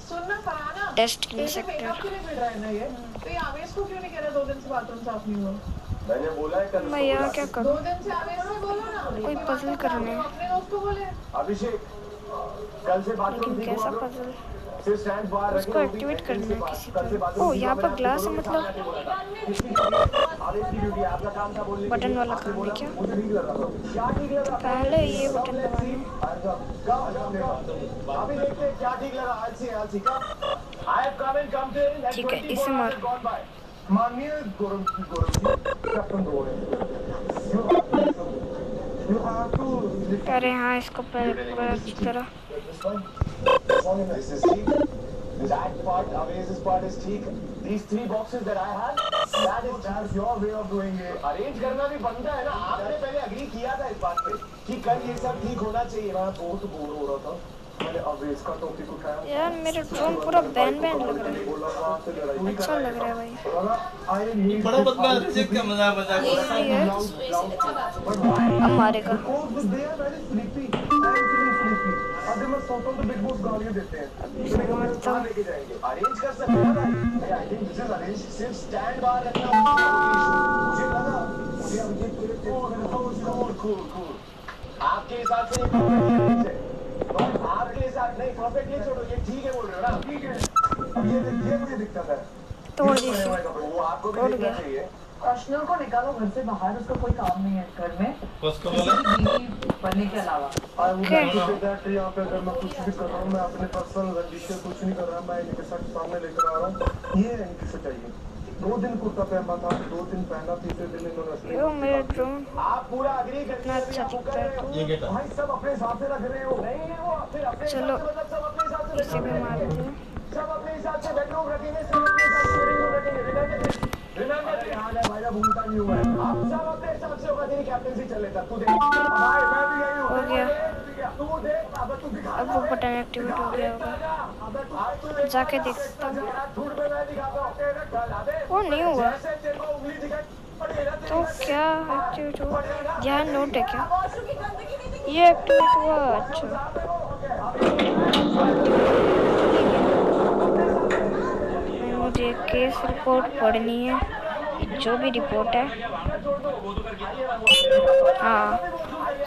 सुनना फरहाना, डेस्टिनी सेक्टर। मिल रहा है ना ये, तो ये आवेश को क्यों नहीं कह रहा 2 दिन से बाथरूम साफ नहीं हुआ? मैंने बोला है कल। मैं यहाँ क्या 2 करूँ? दिन से आवेश को बोलो ना, कोई पजल करने है। अपने दोस्त को बोले। अभिषेक, कल से बाथरूम लेकिन कैसा पजल? सिर्फ स्टैंड बाहर उसको एक्टिवेट करना है किसी पर। ओ, यहाँ पर ग्लास है, मतलब बटन वाला काम है क्या? तो पहले ये बटन दबाना है। ठीक है, इसे मार। माननीय गौरव कैप्टन अरे हाँ, इसको पूरा अच्छी तरह। That part, Away's part is ठीक. These 3 boxes that I had, that's your way of doing it. Arrange करना भी बनता है ना। आपने पहले agree किया था इस बात पे कि कल ये सब ठीक होना चाहिए। मैं बहुत बोर हो रहा था, मैंने Away's का टॉपिक उठाया। यार मेरा ड्रोन पूरा बैन बैन लग रहा है, अच्छा लग रहा है भाई। बड़ा बदमाश है, क्या मजाक मजाक ये है, अब मारेगा। अभी मैं सोचता हूँ तो बिग बॉस गालियाँ देते हैं। मारता हूँ। लेके जाएंगे, अरेंज कर सकते हैं ना? I think this is arrange. सिर्फ स्टैंड बाहर रखना मुझे लगा, मुझे अब ये कूल आपके हिसाब से आपके हिसाब नहीं, परफेक्टली छोड़ो, ये ठीक है बोल रहे हो ना? ठीक है। अब ये मुझे दिक्कत है, तोड़ दीजिए, वो आपको भी तोड़ देखना गया। चाहिए। अर्शनल को निकालो घर से बाहर, उसका कोई काम नहीं है घर में उसको किसी की बीवी बनने के अलावा। और वो यहाँ पे अगर मैं कुछ भी कर रहा हूँ, मैं अपने पर्सनल रजिस्टर कुछ नहीं कर रहा, मैं इनके साथ सामने लेकर आ रहा हूँ। ये इनकी सच्चाई है। 2 दिन कुर्ता पहना था, 2 दिन पहना, तीसरे दिन इन्होंने यो मेरा ड्रोन आप पूरा अग्री करते इतना अच्छा दिखता है। ये गेट भाई सब अपने हिसाब से रख रहे हो। नहीं वो फिर अपने चलो, मतलब सब अपने हिसाब से इसे भी मार दो। सब अपने हिसाब से बेडरूम रखेंगे, सब अपने हिसाब से बेडरूम रखेंगे। रिमेंबर याद है भाई, भूलता नहीं हुआ है। आप सब अपने हिसाब से होगा, तेरी कैप्टनसी चल लेता। तू देख भाई, मैं भी यही हूं। हो गया, तू देख, अब तू दिखा। अब वो बटन एक्टिवेट हो गया होगा, जाके देखता हूँ। झूठ में मैं दिखाता हूं। वो नहीं हुआ ऐसे तेरे को उंगली दिखाई तो क्या एक्टिवेट हुआ? ध्यान नोट है क्या? ये एक्टिवेट हुआ, अच्छा। मुझे केस रिपोर्ट पढ़नी है, जो भी रिपोर्ट है। हाँ,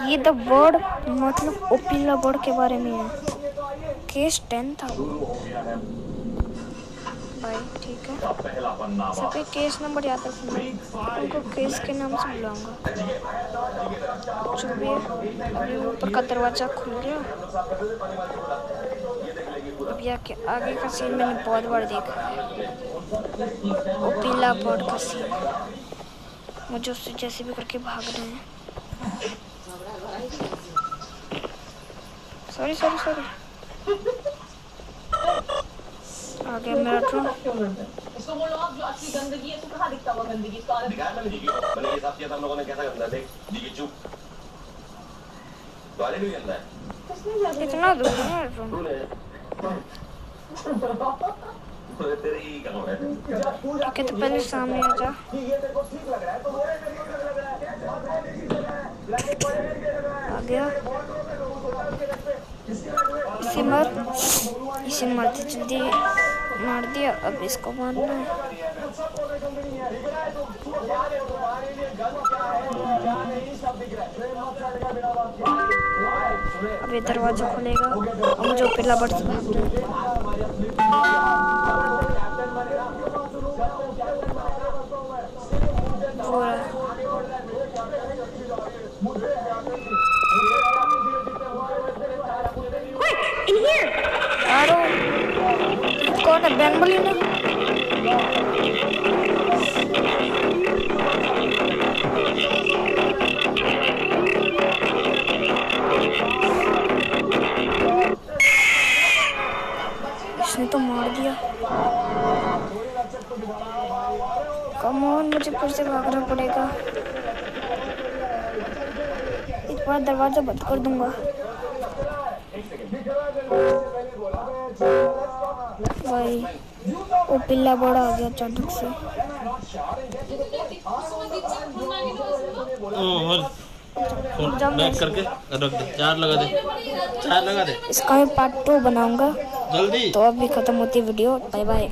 ये द वर्ड मतलब ओपिला वर्ड के बारे में है। केस 10 था। भाई, ठीक है। का पहला पन्ना सबके केस नंबर याद रखना, उनको केस के नाम से बुलाऊंगा। जो भी है, अभी ऊपर का दरवाजा खुल गया। अभी आगे का सीन मैंने बहुत बार देखा है, वो पीला बोर्ड का सीन। मुझे उससे जैसे भी करके भाग रहे हैं। सॉरी आ गया मेरा ड्रोन। इसको बोलो आप, जो असली गंदगी है, तो कहाँ दिखता हुआ गंदगी? इसको आगे दिखाया मैंने जीगी को। मैंने ये साफ किया था हम लोगों ने, कैसा गंदा देख जीगी चुप। टॉयलेट भी गंदा है। इतना दूर है मेरा ड्रोन। तेरे ही काम है। ठीक है, तो पहले सामने आ जा। ये तेरे को ठीक लग रहा है तो मेरे को ठीक लग रहा है। आ गया। इसे मत जल्दी मार दिया। अब इसको मारना है। अब ये दरवाजा खुलेगा और मुझे पीला बर्ड से भागना है। कौन है? बेंगोली ना? इसने तो मार दिया। कम ऑन, मुझे फिर से भागना पड़ेगा। इस बार दरवाजा बंद कर दूंगा। भाई वो पिल्ला बड़ा आ गया अचानक से। बैक करके रख दे, चार लगा दे। इसका मैं पार्ट 2 बनाऊंगा जल्दी। तो अभी खत्म होती वीडियो। Bye bye.